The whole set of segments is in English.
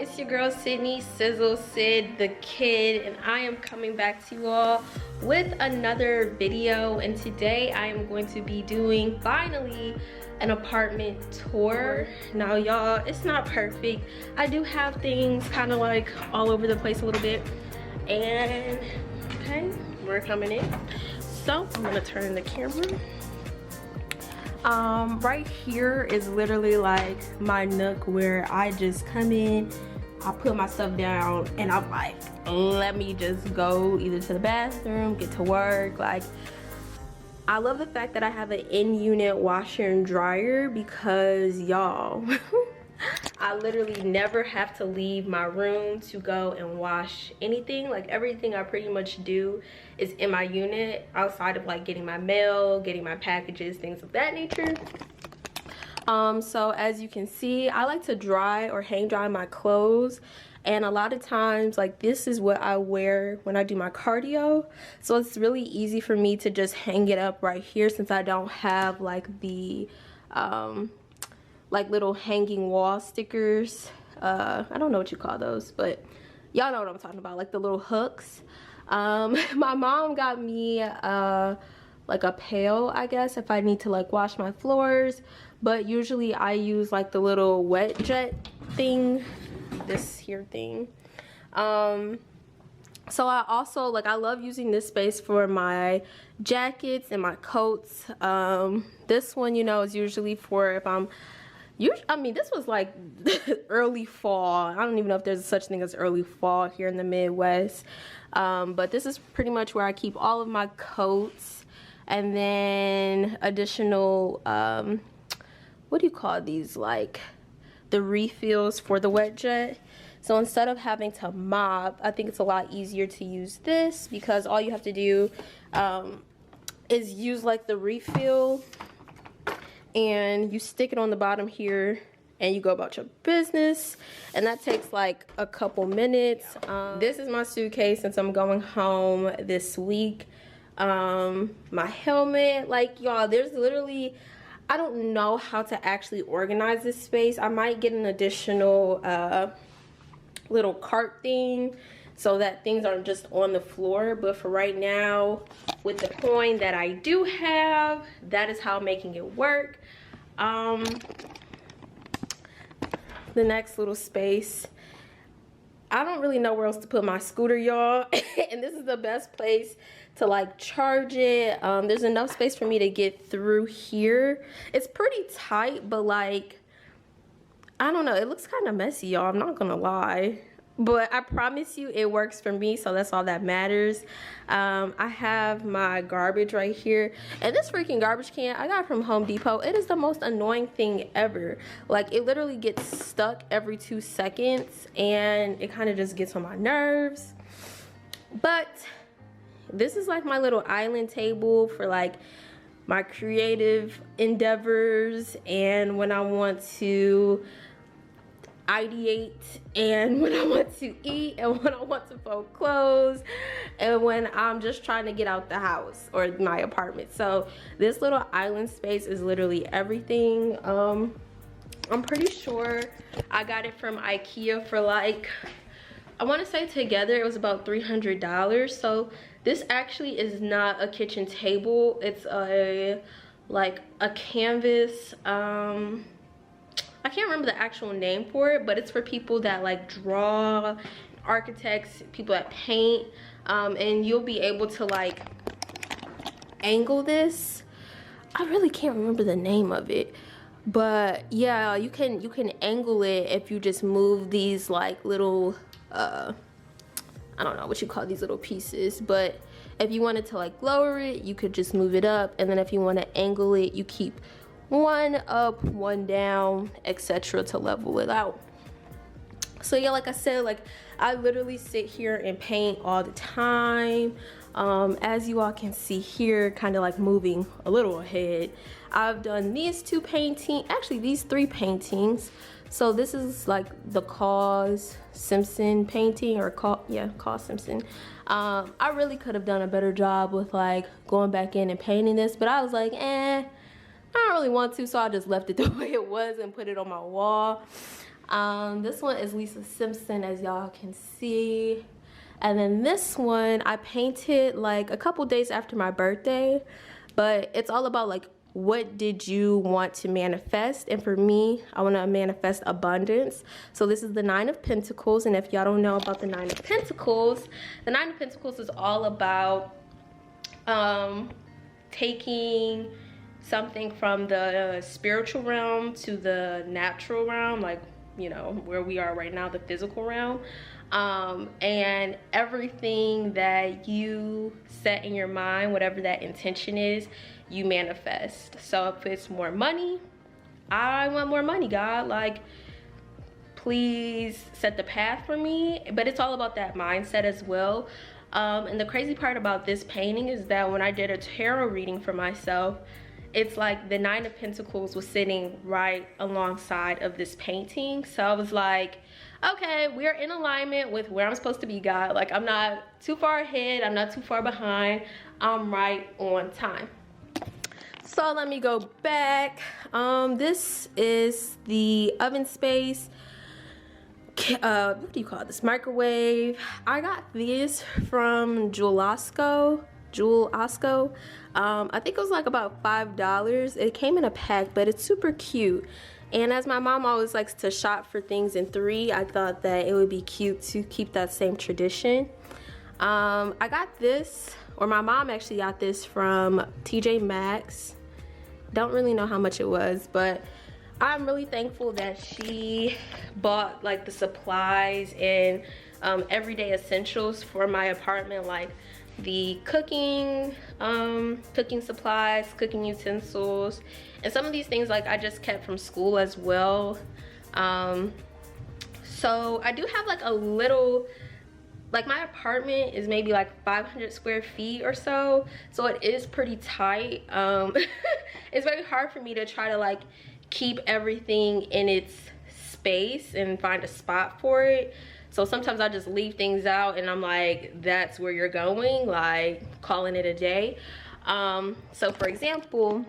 it's your girl Sydney, Sizzle Sid the Kid, and I am coming back to you all with another video. And today I am going to be doing finally an apartment tour. Now y'all, it's not perfect. I do have things kind of like all over the place a little bit, and okay, we're coming in. So I'm gonna turn the camera. Right here is literally like my nook where I just come in, I put my stuff down, and I'm like, let me just go either to the bathroom, get to work. Like, I love the fact that I have an in-unit washer and dryer because y'all, I literally never have to leave my room to go and wash anything. Like, everything I pretty much do is in my unit outside of like getting my mail, getting my packages, things of that nature. So as you can see, I like to dry or hang dry my clothes, and a lot of times like this is what I wear when I do my cardio. So it's really easy for me to just hang it up right here since I don't have like the like little hanging wall stickers. I don't know what you call those, but y'all know what I'm talking about, like the little hooks. My mom got me like a pail, I guess, if I need to like wash my floors, but usually I use like the little wet jet thing, this here thing. So I also like, I love using this space for my jackets and my coats. This one, you know, is usually for if I'm I mean, this was like early fall. I don't even know if there's such thing as early fall here in the Midwest. But this is pretty much where I keep all of my coats, and then additional, what do you call these? Like the refills for the wet jet. So instead of having to mop, I think it's a lot easier to use this because all you have to do is use like the refill, and you stick it on the bottom here and you go about your business, and that takes like a couple minutes. This is my suitcase since I'm going home this week. My helmet, like y'all, there's literally, I don't know how to actually organize this space. I might get an additional little cart thing so that things aren't just on the floor, but for right now, with the coin that I do have, that is how I'm making it work. The next little space, I don't really know where else to put my scooter, y'all. And this is the best place to like charge it. There's enough space for me to get through here. It's pretty tight, but like, I don't know, it looks kind of messy, y'all, I'm not gonna lie, but I promise you it works for me, so that's all that matters. I have my garbage right here, and this freaking garbage can I got from Home Depot. It is the most annoying thing ever. Like, it literally gets stuck every 2 seconds, and it kind of just gets on my nerves. But this is like my little island table for like my creative endeavors, and when I want to ideate, and when I want to eat, and when I want to fold clothes, and when I'm just trying to get out the house or my apartment. So this little island space is literally everything. I'm pretty sure I got it from IKEA for like, I want to say together it was about $300. So this actually is not a kitchen table, it's a like a canvas, I can't remember the actual name for it, but it's for people that like draw, architects, people that paint, and you'll be able to like angle this. I really can't remember the name of it, but yeah, you can angle it if you just move these like little I don't know what you call these little pieces, but if you wanted to like lower it, you could just move it up, and then if you want to angle it, you keep one up, one down, etc. to level it out. So yeah, like I said, like I literally sit here and paint all the time. As you all can see here, kind of like moving a little ahead, I've done these two paintings, actually these 3 paintings. So this is like the Cause Simpson painting, or Cause Simpson. I really could have done a better job with like going back in and painting this, but I was like, I don't really want to, so I just left it the way it was and put it on my wall. This one is Lisa Simpson, as y'all can see. And then this one I painted like a couple days after my birthday, but it's all about like, what did you want to manifest? And for me, I want to manifest abundance. So this is the 9 of Pentacles. And if y'all don't know about the 9 of Pentacles, the 9 of Pentacles is all about taking something from the spiritual realm to the natural realm, like, you know, where we are right now, the physical realm. And everything that you set in your mind, whatever that intention is, you manifest. So if it's more money, I want more money, God, like, please set the path for me. But it's all about that mindset as well. And the crazy part about this painting is that when I did a tarot reading for myself, it's like the 9 of Pentacles was sitting right alongside of this painting. So I was like, okay, we're in alignment with where I'm supposed to be, God. Like, I'm not too far ahead, I'm not too far behind, I'm right on time. So let me go back. This is the oven space. What do you call this? Microwave. I got this from Jewel Osco. I think it was like about $5. It came in a pack, but it's super cute. And as my mom always likes to shop for things in 3, I thought that it would be cute to keep that same tradition. I got this, or my mom actually got this from TJ Maxx. Don't really know how much it was, but I'm really thankful that she bought like the supplies and everyday essentials for my apartment, like the cooking supplies, cooking utensils, and some of these things like I just kept from school as well. So I do have like a little, like my apartment is maybe like 500 square feet or so it is pretty tight. It's very hard for me to try to like keep everything in its space and find a spot for it. So sometimes I just leave things out and I'm like, that's where you're going, like calling it a day. So for example,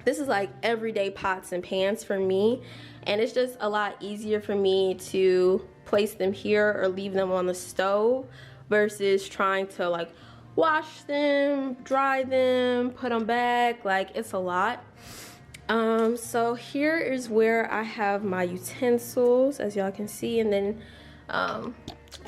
this is like everyday pots and pans for me, and it's just a lot easier for me to place them here or leave them on the stove versus trying to like wash them, dry them, put them back. Like, it's a lot. So here is where I have my utensils, as y'all can see, and then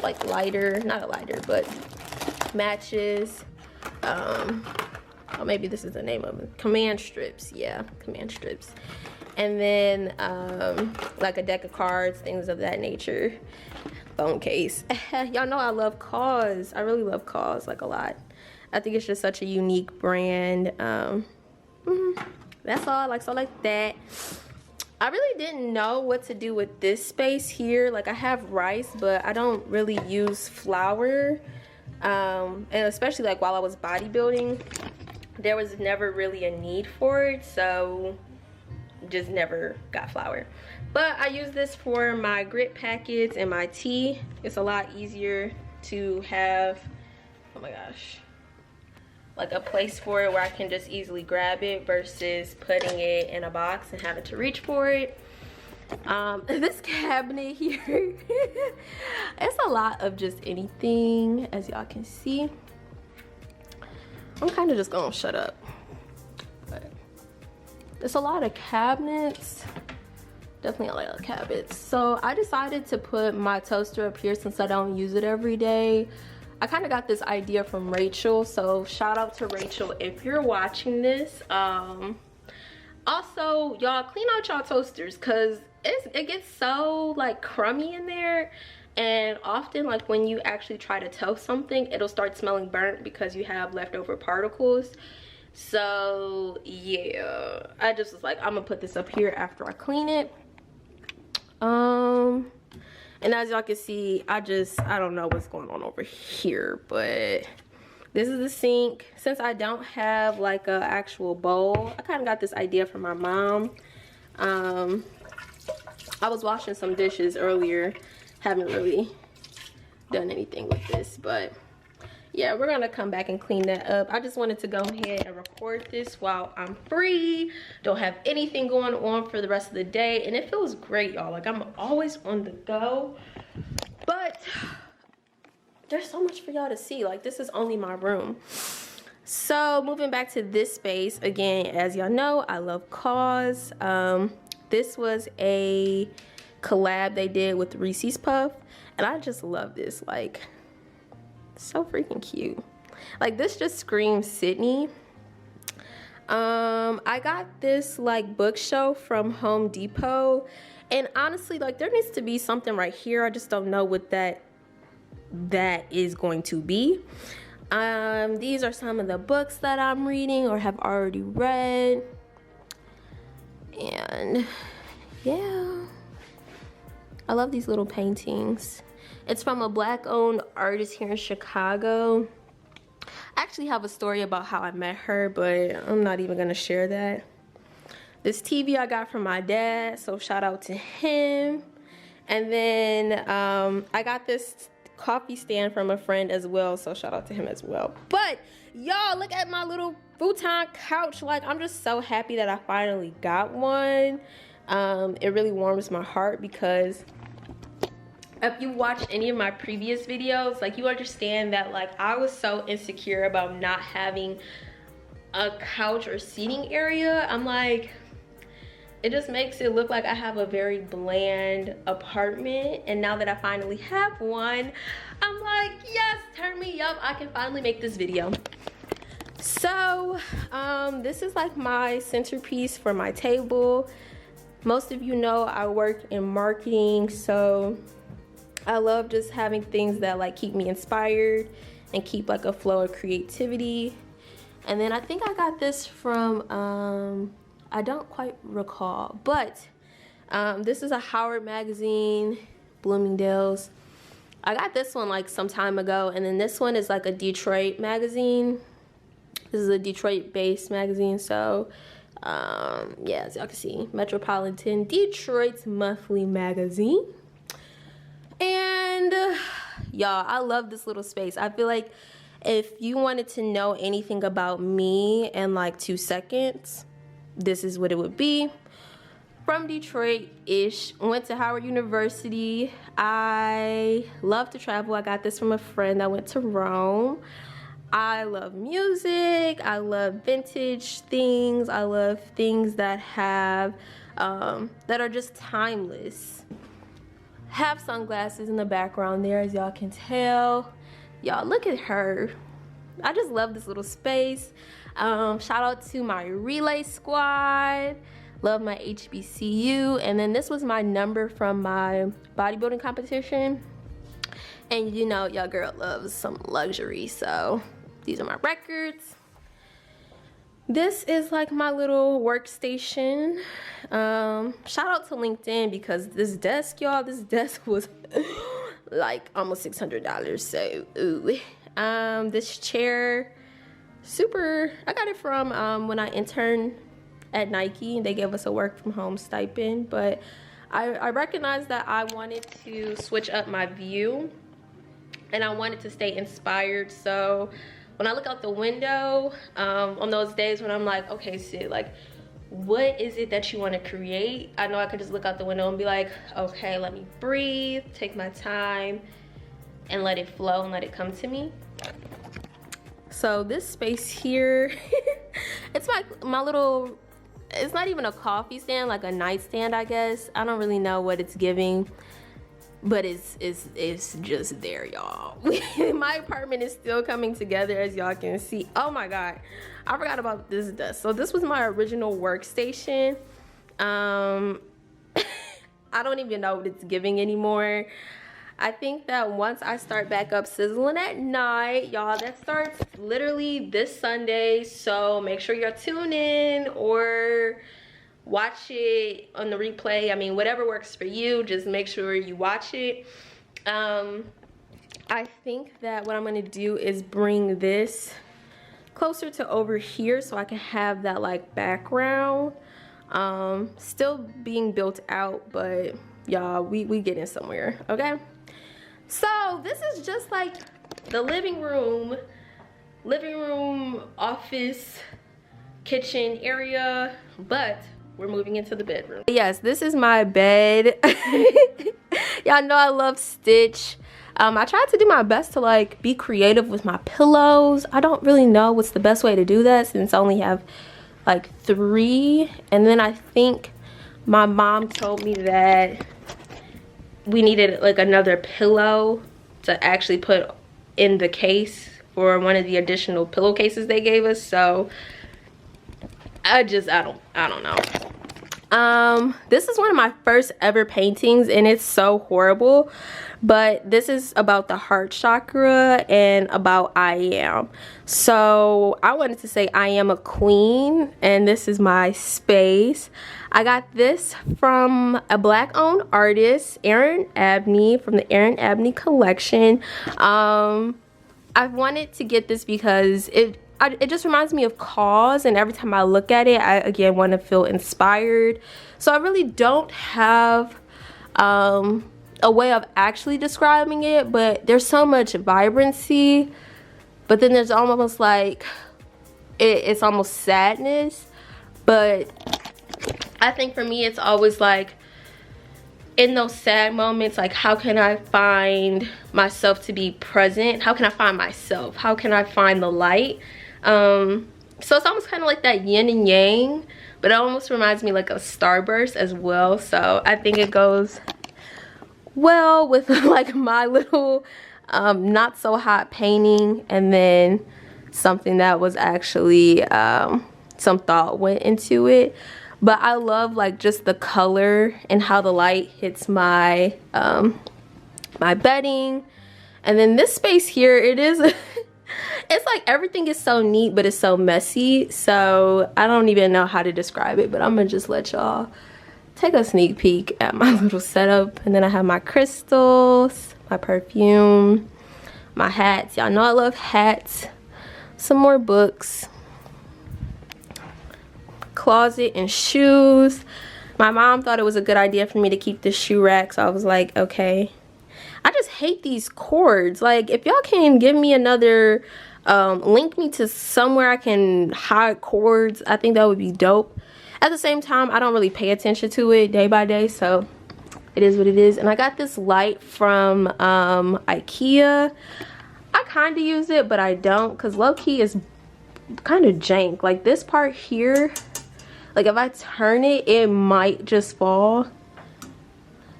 like lighter, not a lighter, but matches. Oh, maybe this is the name of it. Command strips, yeah, command strips. And then like a deck of cards, things of that nature. Phone case. Y'all know I love KAWS. I really love KAWS, like, a lot. I think it's just such a unique brand. That's all. Like, so like that. I really didn't know what to do with this space here. Like, I have rice, but I don't really use flour. And especially like while I was bodybuilding, there was never really a need for it, so just never got flour. But I use this for my grit packets and my tea. It's a lot easier to have, oh my gosh, like a place for it where I can just easily grab it versus putting it in a box and having to reach for it. This cabinet here, it's a lot of just anything, as y'all can see. I'm kind of just gonna shut up, but there's a lot of cabinets, definitely a lot of cabinets. So I decided to put my toaster up here since I don't use it every day. I kind of got this idea from Rachel, so shout out to Rachel if you're watching this. Also, y'all clean out y'all toasters, because it gets so like crummy in there, and often like when you actually try to toast something, it'll start smelling burnt because you have leftover particles. So yeah, I just was like, I'm gonna put this up here after I clean it. And as y'all can see, I don't know what's going on over here, but this is the sink. Since I don't have like a actual bowl, I kind of got this idea from my mom. I was washing some dishes earlier, haven't really done anything with this, but yeah, we're gonna come back and clean that up. I just wanted to go ahead and record this while I'm free, don't have anything going on for the rest of the day, and it feels great, y'all. Like, I'm always on the go, but there's so much for y'all to see. Like, this is only my room. So moving back to this space, again, as y'all know, I love Cause. This was a collab they did with Reese's Puff, and I just love this. Like, so freaking cute. Like, this just screams Sydney. I got this like bookshelf from Home Depot, and honestly, like, there needs to be something right here. I just don't know what that is going to be. These are some of the books that I'm reading or have already read, and yeah, I love these little paintings. It's from a Black-owned artist here in Chicago. I actually have a story about how I met her, but I'm not even gonna share that. This TV I got from my dad, so shout out to him. And then I got this coffee stand from a friend as well, so shout out to him as well. But y'all, look at my little futon couch. Like, I'm just so happy that I finally got one. It really warms my heart because if you watch any of my previous videos, like, you understand that, like, I was so insecure about not having a couch or seating area. I'm like, it just makes it look like I have a very bland apartment, and now that I finally have one, I'm like, yes, turn me up, I can finally make this video. So this is like my centerpiece for my table. Most of you know I work in marketing, so I love just having things that like keep me inspired and keep like a flow of creativity. And then I think I got this from I don't quite recall, but this is a Howard magazine, Bloomingdale's. I got this one like some time ago, and then this one is like a Detroit magazine. This is a Detroit based magazine, so yeah, as y'all can see, Metropolitan Detroit's monthly magazine. And y'all, I love this little space. I feel like if you wanted to know anything about me in like 2 seconds, this is what it would be. From Detroit-ish, went to Howard University. I love to travel. I got this from a friend that went to Rome. I love music. I love vintage things. I love things that have that are just timeless. Have sunglasses in the background there, as y'all can tell. Y'all, look at her. I just love this little space. Shout out to my relay squad. Love my HBCU. And then this was my number from my bodybuilding competition. And you know, y'all girl loves some luxury, so these are my records. This is like my little workstation. Shout out to LinkedIn, because this desk, y'all, this desk was like almost $600. So ooh. This chair, super, I got it from when I interned at Nike. They gave us a work from home stipend, but I recognized that I wanted to switch up my view and I wanted to stay inspired. So when I look out the window, on those days when I'm like, okay, Sid, like, what is it that you want to create? I know I could just look out the window and be like, okay, let me breathe, take my time, and let it flow and let it come to me. So this space here, it's my little, it's not even a coffee stand, like a nightstand, I guess. I don't really know what it's giving, but it's just there, y'all. My apartment is still coming together, as y'all can see. Oh my god, I forgot about this desk. So this was my original workstation. I don't even know what it's giving anymore. I think that once I start back up sizzling at night, y'all, that starts literally this Sunday, so make sure y'all tune in or watch it on the replay. I mean, whatever works for you, just make sure you watch it. I think that what I'm gonna do is bring this closer to over here so I can have that like background. Still being built out, but y'all, we getting somewhere, okay? So this is just like the living room, office, kitchen area, but we're moving into the bedroom. Yes, this is my bed. Y'all know I love Stitch. I tried to do my best to like be creative with my pillows. I don't really know what's the best way to do that since I only have like 3, and then I think my mom told me that we needed like another pillow to actually put in the case for one of the additional pillowcases they gave us. So I don't know. This is one of my first ever paintings and it's so horrible, but this is about the heart chakra and about I am. So I wanted to say I am a queen, and this is my space. I got this from a black owned artist, Aaron Abney, from the Aaron Abney collection. I wanted to get this because it just reminds me of KAWS, and every time I look at it, I again want to feel inspired. So I really don't have a way of actually describing it, but there's so much vibrancy, but then there's almost like it's almost sadness. But I think for me it's always like in those sad moments, like how can I find myself to be present? How can I find myself? How can I find the light? So it's almost kind of like that yin and yang, but it almost reminds me like a starburst as well. So I think it goes well with like my little not so hot painting, and then something that was actually some thought went into it. But I love like just the color and how the light hits my my bedding. And then this space here, it is it's like everything is so neat, but it's so messy. So I don't even know how to describe it, but I'm gonna just let y'all take a sneak peek at my little setup. And then I have my crystals, my perfume, my hats. Y'all know I love hats. Some more books, closet, and shoes. My mom thought it was a good idea for me to keep the shoe rack, so I was like, okay. I just hate these cords. Like, if y'all can give me another link me to somewhere I can hide cords, I think that would be dope. At the same time, I don't really pay attention to it day by day, so it is what it is. And I got this light from IKEA. I kind of use it, but I don't, because low-key is kind of jank. Like this part here, like if I turn it, it might just fall.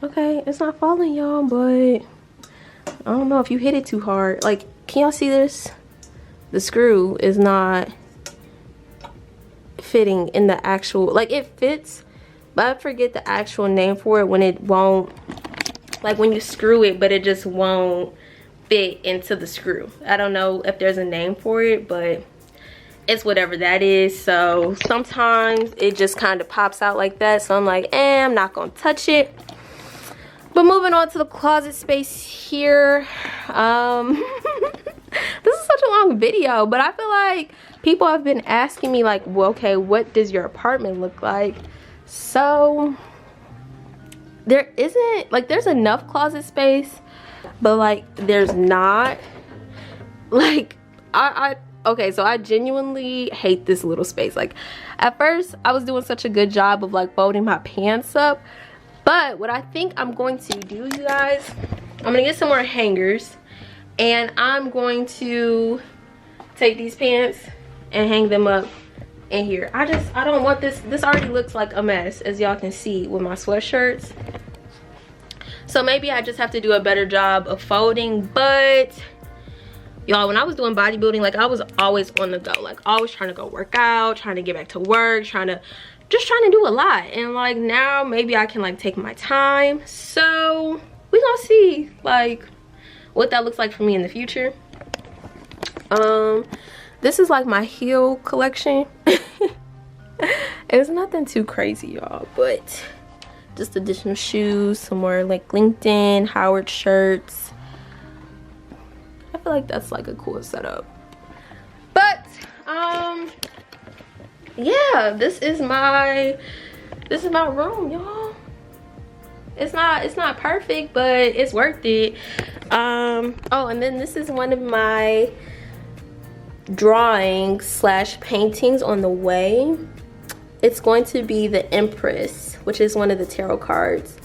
Okay, it's not falling, y'all, but I don't know if you hit it too hard. Like, can y'all see this? The screw is not fitting in the actual, like it fits, but I forget the actual name for it when it won't, like when you screw it, but it just won't fit into the screw. I don't know if there's a name for it, but it's whatever that is. So sometimes it just kind of pops out like that, so I'm like, I'm not gonna touch it. But moving on to the closet space here. This is such a long video, but I feel like people have been asking me like, well, okay, what does your apartment look like? So there isn't, like, there's enough closet space, but like there's not. Like okay, so I genuinely hate this little space. Like at first I was doing such a good job of like folding my pants up, but what I think I'm going to do, you guys, I'm gonna get some more hangers, and I'm going to take these pants and hang them up in here. I don't want this already looks like a mess, as y'all can see with my sweatshirts. So maybe I just have to do a better job of folding. But y'all, when I was doing bodybuilding, like I was always on the go, like always trying to go work out, trying to get back to work, trying to do a lot. And like now maybe I can like take my time. So we gonna see like what that looks like for me in the future. This is like my heel collection. It's nothing too crazy, y'all, but just additional shoes, some more like LinkedIn, Howard shirts. I feel like that's like a cool setup. But yeah, this is my room, y'all. It's not perfect, but it's worth it. Oh, and then this is one of my drawings slash paintings on the way. It's going to be the Empress, which is one of the tarot cards.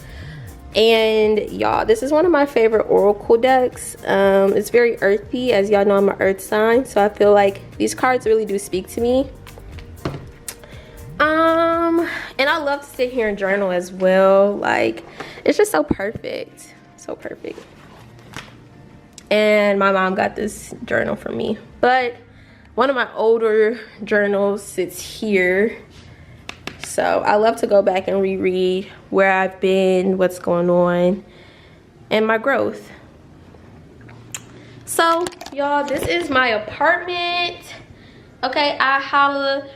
And y'all, this is one of my favorite oracle decks. It's very earthy. As y'all know, I'm an earth sign, so I feel like these cards really do speak to me. And I love to sit here and journal as well. Like, it's just so perfect, so perfect. And my mom got this journal for me, but one of my older journals sits here. So I love to go back and reread where I've been, what's going on, and my growth. So y'all, this is my apartment. Okay, I holla.